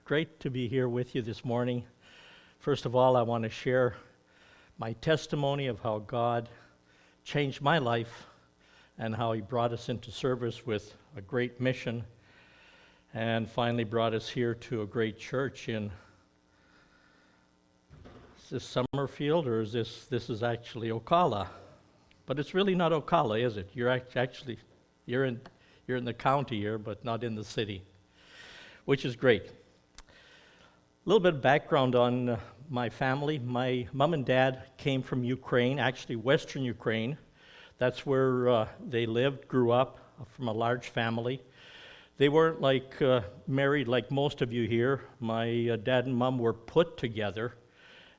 great to be here with you this morning. First of all, I want to share my testimony of how God changed my life and how He brought us into service with a great mission and finally brought us here to a great church in, is this Summerfield or is this is actually Ocala? But it's really not Ocala, is it? You're in the county here, but not in the city, which is great. A little bit of background on my family. My mom and dad came from Ukraine, actually Western Ukraine. That's where they lived, grew up, from a large family. They weren't married like most of you here. My dad and mom were put together,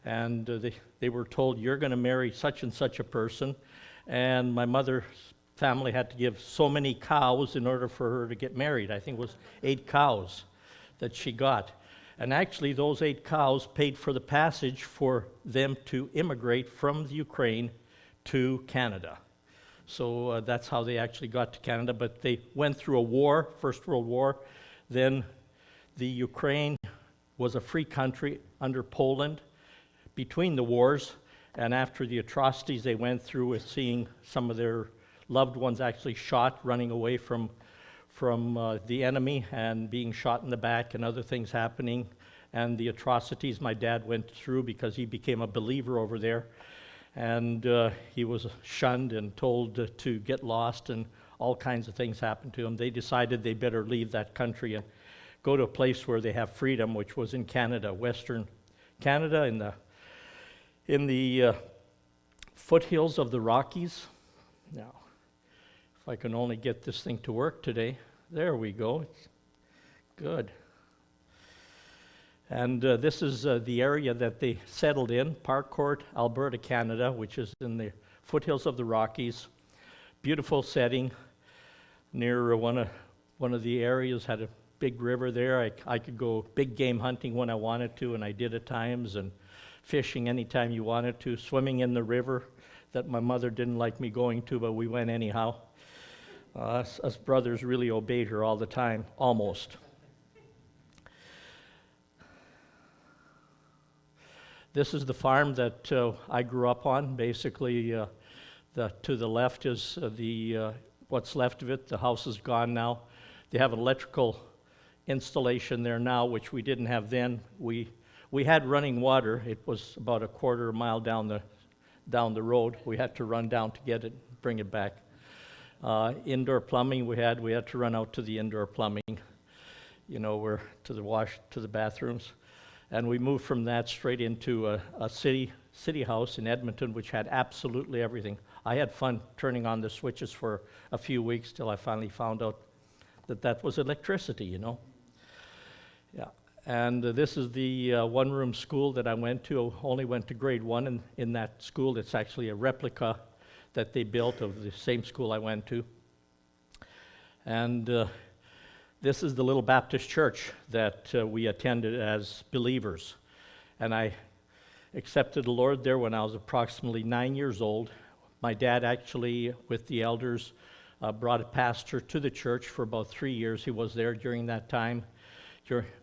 and they were told, you're going to marry such and such a person. And my mother's family had to give so many cows in order for her to get married. I think it was 8 cows that she got. And actually, those 8 cows paid for the passage for them to immigrate from the Ukraine to Canada. So that's how they actually got to Canada. But they went through a war, First World War. Then the Ukraine was a free country under Poland between the wars. And after the atrocities they went through with seeing some of their loved ones actually shot, running away from the enemy and being shot in the back and other things happening, and the atrocities my dad went through because he became a believer over there. And he was shunned and told to get lost, and all kinds of things happened to him. They decided they better leave that country and go to a place where they have freedom, which was in Canada, Western Canada, in the foothills of the Rockies. Now, if I can only get this thing to work today. There we go. It's good. And this is the area that they settled in, Parkcourt, Alberta, Canada, which is in the foothills of the Rockies. Beautiful setting near one of the areas, had a big river there. I could go big game hunting when I wanted to, and I did at times, and fishing anytime you wanted to, swimming in the river that my mother didn't like me going to, but we went anyhow. Us brothers really obeyed her all the time, almost. This is the farm that I grew up on. Basically, to the left is what's left of it. The house is gone now. They have an electrical installation there now, which we didn't have then. We had running water. It was about a quarter mile down the road. We had to run down to get it, bring it back. Indoor plumbing we had to run out to the indoor plumbing, where to the bathrooms. And we moved from that straight into a city house in Edmonton, which had absolutely everything. I had fun turning on the switches for a few weeks till I finally found out that was electricity, Yeah. And this is the one-room school that I went to. Only went to grade 1 in that school. It's actually a replica that they built of the same school I went to. And this is the little Baptist church that we attended as believers. And I accepted the Lord there when I was approximately 9 years old. My dad actually, with the elders, brought a pastor to the church for about 3 years. He was there during that time.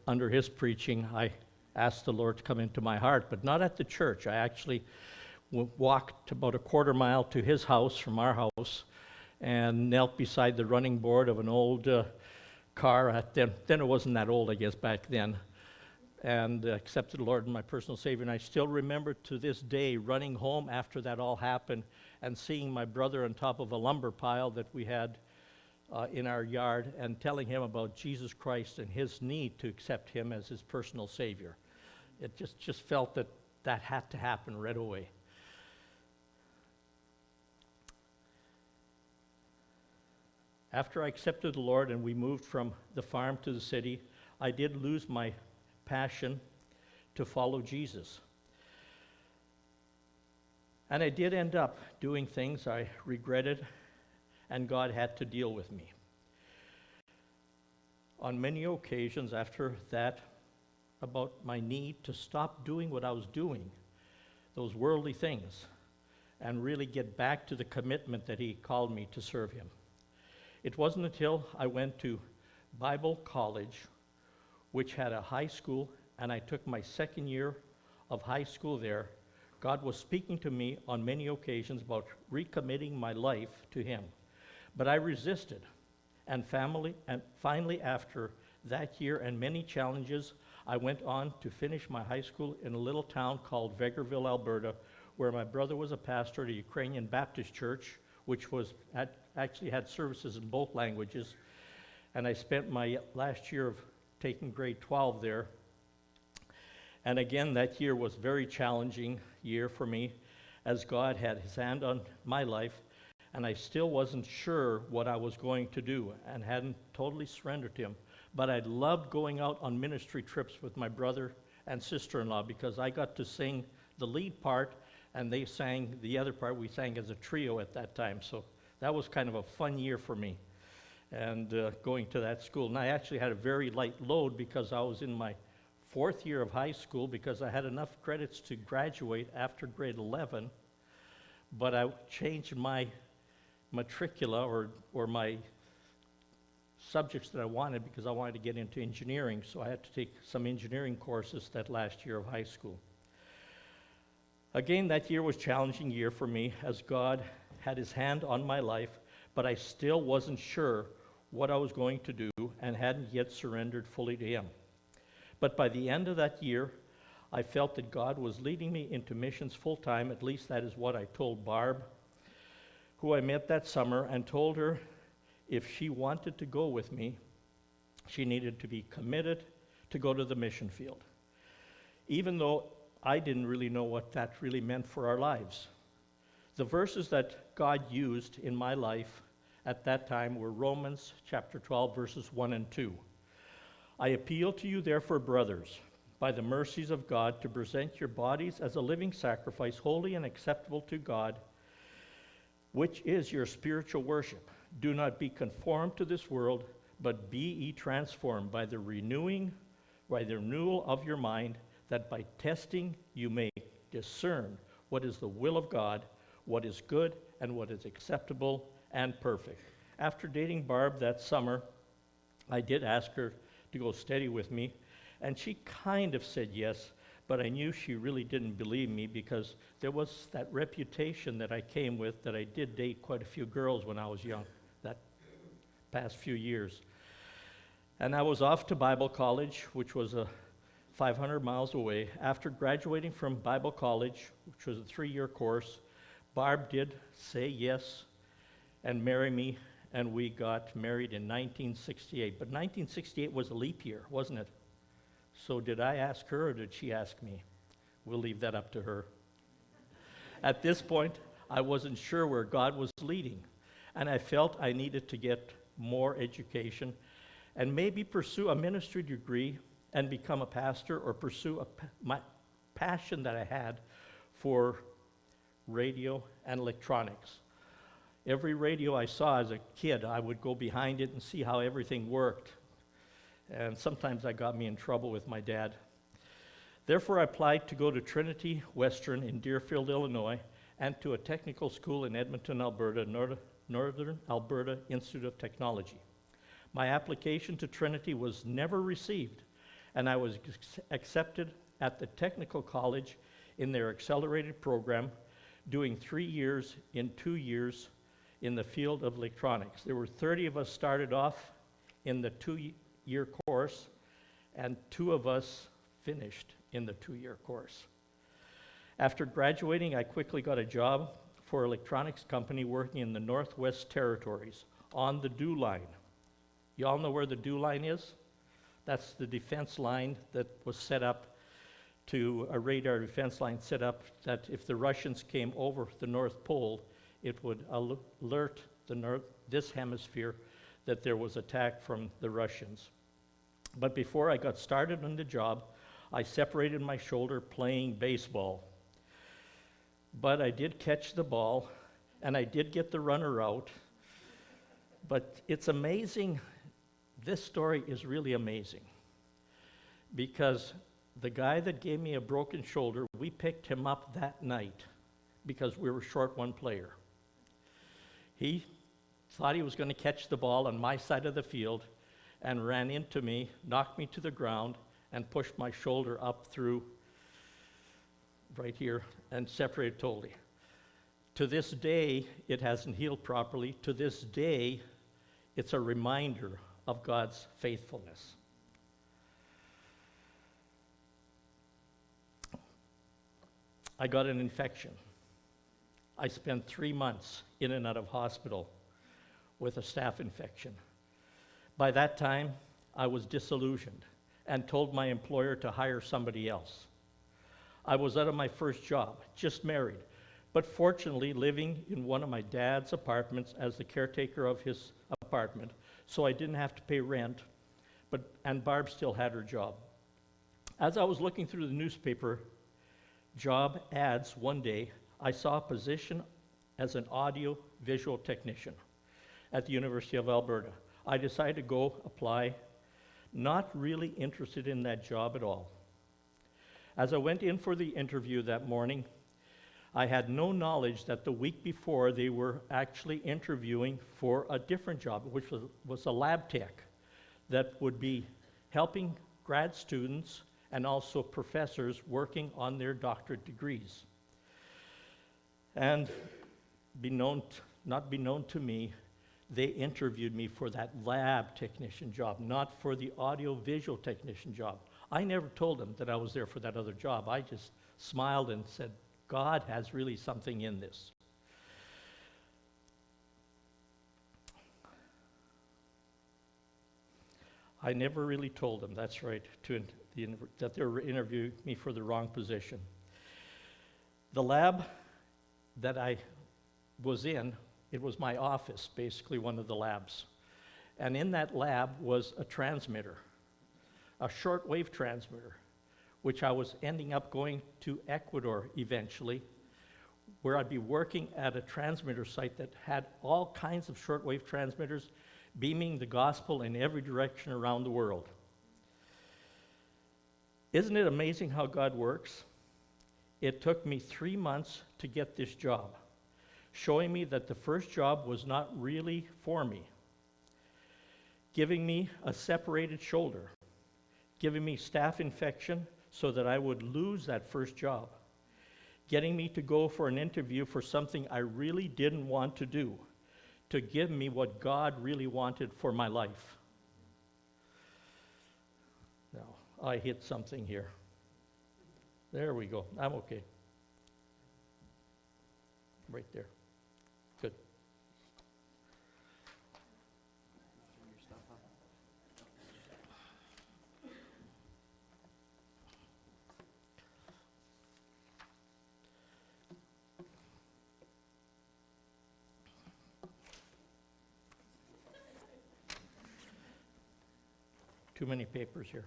Under his preaching, I asked the Lord to come into my heart, but not at the church. I actually walked about a quarter mile to his house from our house and knelt beside the running board of an old car. Then it wasn't that old, I guess, back then, and accepted the Lord as my personal Savior. And I still remember to this day running home after that all happened and seeing my brother on top of a lumber pile that we had in our yard and telling him about Jesus Christ and his need to accept him as his personal Savior. It just felt that had to happen right away. After I accepted the Lord and we moved from the farm to the city, I did lose my passion to follow Jesus. And I did end up doing things I regretted, and God had to deal with me. On many occasions after that, about my need to stop doing what I was doing, those worldly things, and really get back to the commitment that He called me to serve Him. It wasn't until I went to Bible college which had a high school, and I took my second year of high school there. God was speaking to me on many occasions about recommitting my life to Him. But I resisted, and finally, after that year and many challenges, I went on to finish my high school in a little town called Vegreville, Alberta, where my brother was a pastor at a Ukrainian Baptist church, which actually had services in both languages. And I spent my last year of taking grade 12 there. And again, that year was a very challenging year for me, as God had His hand on my life, and I still wasn't sure what I was going to do and hadn't totally surrendered to Him. But I loved going out on ministry trips with my brother and sister-in-law, because I got to sing the lead part and they sang the other part. We sang as a trio at that time. So that was kind of a fun year for me, and going to that school. And I actually had a very light load because I was in my fourth year of high school, because I had enough credits to graduate after grade 11, but I changed my matricula or my subjects that I wanted, because I wanted to get into engineering, so I had to take some engineering courses that last year of high school. Again, that year was a challenging year for me, as God had His hand on my life, but I still wasn't sure what I was going to do and hadn't yet surrendered fully to Him. But by the end of that year, I felt that God was leading me into missions full-time. At least that is what I told Barb, who I met that summer, and told her if she wanted to go with me, she needed to be committed to go to the mission field, even though I didn't really know what that really meant for our lives. The verses that God used in my life at that time were Romans chapter 12, verses 1 and 2. I appeal to you, therefore, brothers, by the mercies of God, to present your bodies as a living sacrifice, holy and acceptable to God, which is your spiritual worship. Do not be conformed to this world, but be ye transformed by the renewal of your mind, that by testing you may discern what is the will of God, what is good, and what is acceptable and perfect. After dating Barb that summer, I did ask her to go steady with me, and she kind of said yes, but I knew she really didn't believe me, because there was that reputation that I came with, that I did date quite a few girls when I was young, that past few years. And I was off to Bible college, which was 500 miles away. After graduating from Bible college, which was a 3-year course, Barb did say yes and marry me, and we got married in 1968. But 1968 was a leap year, wasn't it? So did I ask her, or did she ask me? We'll leave that up to her. At this point, I wasn't sure where God was leading, and I felt I needed to get more education and maybe pursue a ministry degree and become a pastor, or pursue my passion that I had for radio and electronics. Every radio I saw as a kid, I would go behind it and see how everything worked. And sometimes that got me in trouble with my dad. Therefore, I applied to go to Trinity Western in Deerfield, Illinois, and to a technical school in Edmonton, Alberta, Northern Alberta Institute of Technology. My application to Trinity was never received, and I was accepted at the technical college in their accelerated program, doing 3 years in 2 years in the field of electronics. There were 30 of us started off in the 2-year course, and 2 of us finished in the 2-year course. After graduating, I quickly got a job for an electronics company working in the Northwest Territories on the DEW line. You all know where the DEW line is? That's the defense line that was set up to a radar defense line set up that if the Russians came over the North Pole, it would alert this hemisphere that there was attack from the Russians. But before I got started on the job, I separated my shoulder playing baseball. But I did catch the ball, and I did get the runner out. But it's amazing, this story is really amazing, because the guy that gave me a broken shoulder, we picked him up that night because we were short one player. He thought he was going to catch the ball on my side of the field, and ran into me, knocked me to the ground, and pushed my shoulder up through right here and separated totally. To this day, it hasn't healed properly. To this day, it's a reminder of God's faithfulness. I got an infection. I spent 3 months in and out of hospital with a staph infection. By that time, I was disillusioned and told my employer to hire somebody else. I was out of my first job, just married, but fortunately living in one of my dad's apartments as the caretaker of his apartment, so I didn't have to pay rent, and Barb still had her job. As I was looking through the newspaper job ads one day, I saw a position as an audio-visual technician at the University of Alberta. I decided to go apply, not really interested in that job at all. As I went in for the interview that morning, I had no knowledge that the week before they were actually interviewing for a different job, which was a lab tech that would be helping grad students and also professors working on their doctorate degrees. And not be known to me, they interviewed me for that lab technician job, not for the audio-visual technician job. I never told them that I was there for that other job. I just smiled and said, God has really something in this. I never really told them, that's right, that they were interviewing me for the wrong position. The lab that I was in, it was my office, basically one of the labs. And in that lab was a transmitter, a shortwave transmitter, which I was ending up going to Ecuador eventually, where I'd be working at a transmitter site that had all kinds of shortwave transmitters beaming the gospel in every direction around the world. Isn't it amazing how God works? It took me 3 months to get this job, showing me that the first job was not really for me, giving me a separated shoulder, giving me staph infection so that I would lose that first job, getting me to go for an interview for something I really didn't want to do, to give me what God really wanted for my life. Now, I hit something here. There we go. I'm okay. Right there. Good. Too many papers here.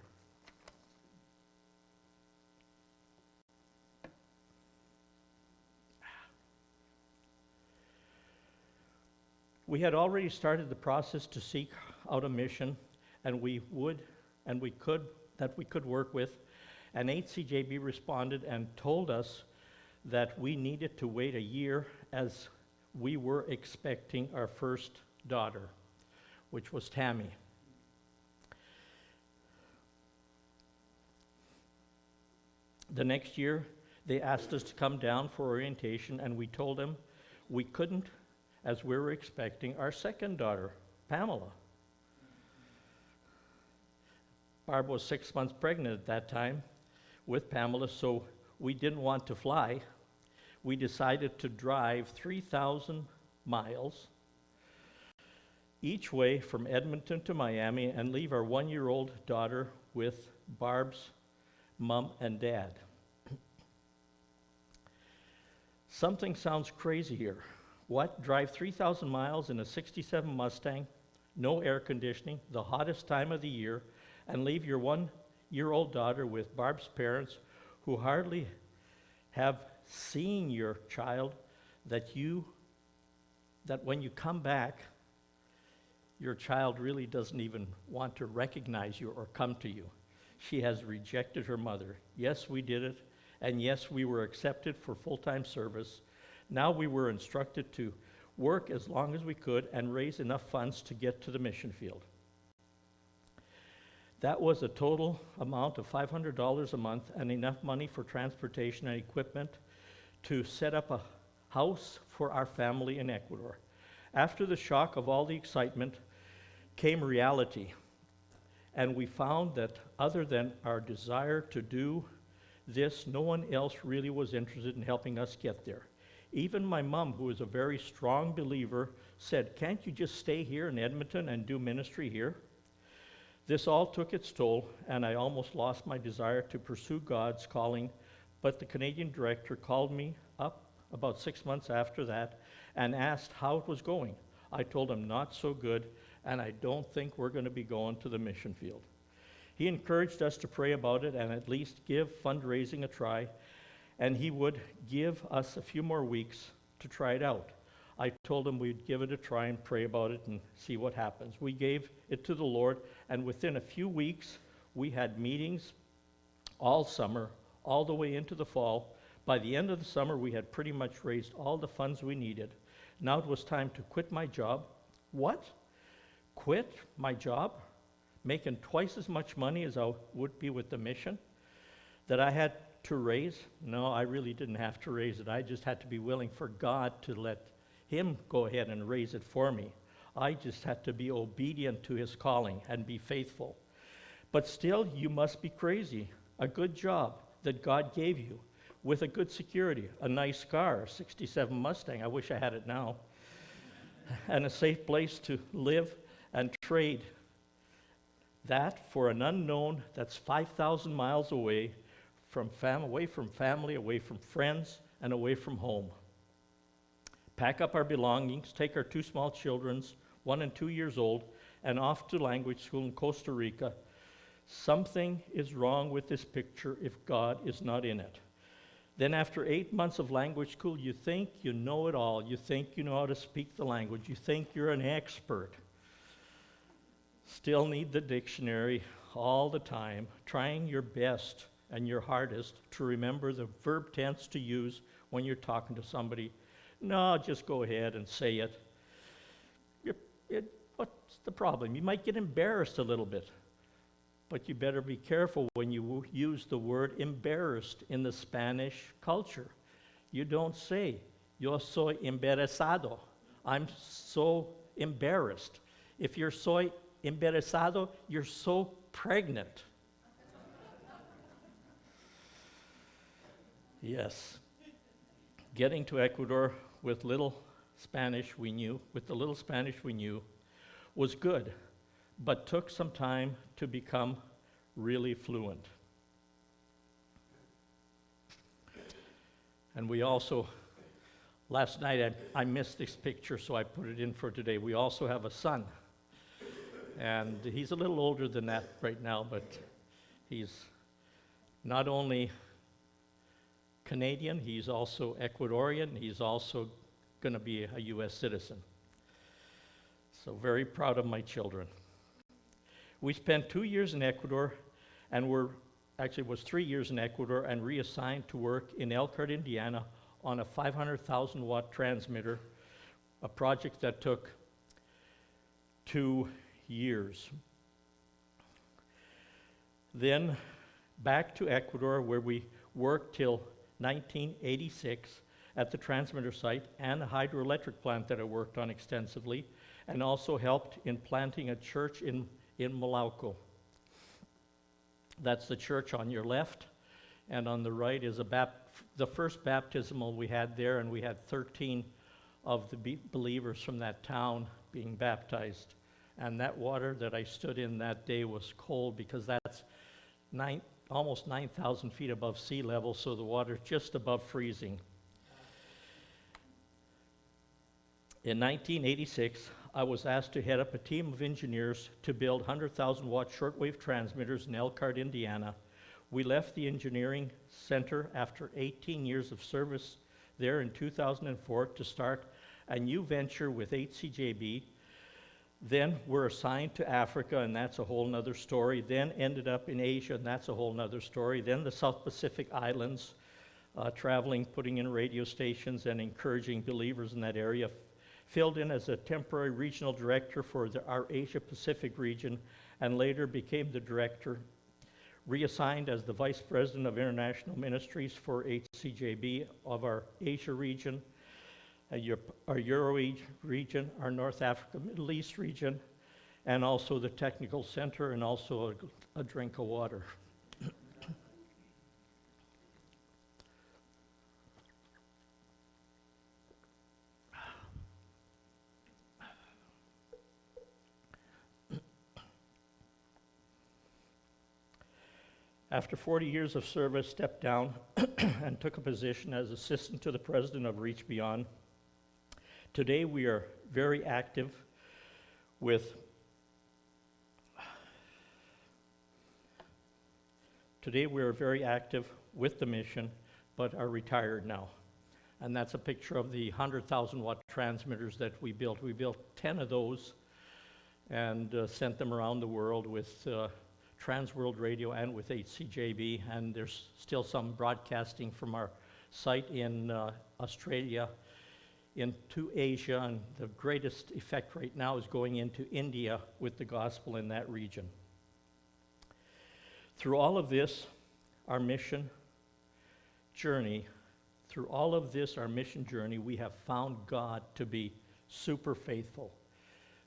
We had already started the process to seek out a mission, and we could work with, and HCJB responded and told us that we needed to wait a year as we were expecting our first daughter, which was Tammy. The next year, they asked us to come down for orientation, and we told them we couldn't, as we were expecting our second daughter, Pamela. Barb was 6 months pregnant at that time with Pamela, so we didn't want to fly. We decided to drive 3,000 miles each way from Edmonton to Miami and leave our 1-year-old daughter with Barb's mom and dad. Something sounds crazy here. What? Drive 3,000 miles in a 67 Mustang, no air conditioning, the hottest time of the year, and leave your 1-year-old daughter with Barb's parents who hardly have seen your child, that when you come back, your child really doesn't even want to recognize you or come to you. She has rejected her mother. Yes, we did it, and yes, we were accepted for full-time service. Now we were instructed to work as long as we could and raise enough funds to get to the mission field. That was a total amount of $500 a month and enough money for transportation and equipment to set up a house for our family in Ecuador. After the shock of all the excitement came reality, and we found that other than our desire to do this, no one else really was interested in helping us get there. Even my mom, who is a very strong believer, said, "Can't you just stay here in Edmonton and do ministry here?" This all took its toll, and I almost lost my desire to pursue God's calling, but the Canadian director called me up about 6 months after that and asked how it was going. I told him not so good, and I don't think we're going to be going to the mission field. He encouraged us to pray about it and at least give fundraising a try, and he would give us a few more weeks to try it out. I told him we'd give it a try and pray about it and see what happens. We gave it to the Lord, and within a few weeks, we had meetings all summer, all the way into the fall. By the end of the summer, we had pretty much raised all the funds we needed. Now it was time to quit my job. What? Quit my job? Making twice as much money as I would be with the mission that I had to raise? No, I really didn't have to raise it. I just had to be willing for God to let him go ahead and raise it for me. I just had to be obedient to his calling and be faithful. But still, you must be crazy. A good job that God gave you with a good security, a nice car, a 67 Mustang, I wish I had it now, and a safe place to live and trade that for an unknown that's 5,000 miles away from away from family, away from friends, and away from home. Pack up our belongings, take our 2 small children, 1 and 2 years old, and off to language school in Costa Rica. Something is wrong with this picture if God is not in it. Then after 8 months of language school, you think you know it all. You think you know how to speak the language. You think you're an expert. Still need the dictionary all the time, trying your best and your hardest to remember the verb tense to use when you're talking to somebody. No, just go ahead and say it. What's the problem? You might get embarrassed a little bit, but you better be careful when you use the word embarrassed in the Spanish culture. You don't say, "Yo soy embarazado." I'm so embarrassed. If you're soy embarazado, you're so pregnant. Yes. Getting to Ecuador with little Spanish we knew, was good, but took some time to become really fluent. And we also, last night I missed this picture, so I put it in for today. We also have a son, and he's a little older than that right now, but he's not only Canadian, he's also Ecuadorian, he's also going to be a U.S. citizen. So very proud of my children. We spent 2 years in Ecuador, and was 3 years in Ecuador, and reassigned to work in Elkhart, Indiana, on a 500,000 watt transmitter, a project that took 2 years. Then back to Ecuador, where we worked till 1986 at the transmitter site and a hydroelectric plant that I worked on extensively, and also helped in planting a church in Malauco. That's the church on your left, and on the right is the first baptismal we had there, and we had 13 of the believers from that town being baptized. And that water that I stood in that day was cold, because that's almost 9,000 feet above sea level, so the water's just above freezing. In 1986, I was asked to head up a team of engineers to build 100,000 watt shortwave transmitters in Elkhart, Indiana. We left the engineering center after 18 years of service there in 2004 to start a new venture with HCJB. Then we're assigned to Africa, and that's a whole nother story. Then ended up in Asia, and that's a whole nother story. Then the South Pacific Islands, traveling, putting in radio stations and encouraging believers in that area. Filled in as a temporary regional director for our Asia Pacific region, and later became the director, reassigned as the vice president of international ministries for HCJB of our Asia region, our Euro region, our North Africa, Middle East region, and also the technical center, and also a drink of water. After 40 years of service, stepped down and took a position as assistant to the president of Reach Beyond. Today we are very active with the mission, but are retired now. And that's a picture of the 100,000 watt transmitters that we built. We built 10 of those and sent them around the world with Trans World Radio and with HCJB, and there's still some broadcasting from our site in Australia into Asia, and the greatest effect right now is going into India with the gospel in that region. Through all of this, our mission journey, we have found God to be super faithful,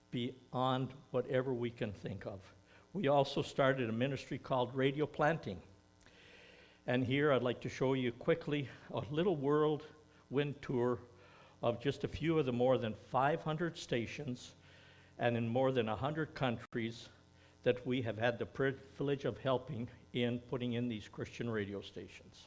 beyond whatever we can think of. We also started a ministry called Radio Planting. And here I'd like to show you quickly a little whirlwind tour of just a few of the more than 500 stations and in more than 100 countries that we have had the privilege of helping in putting in these Christian radio stations.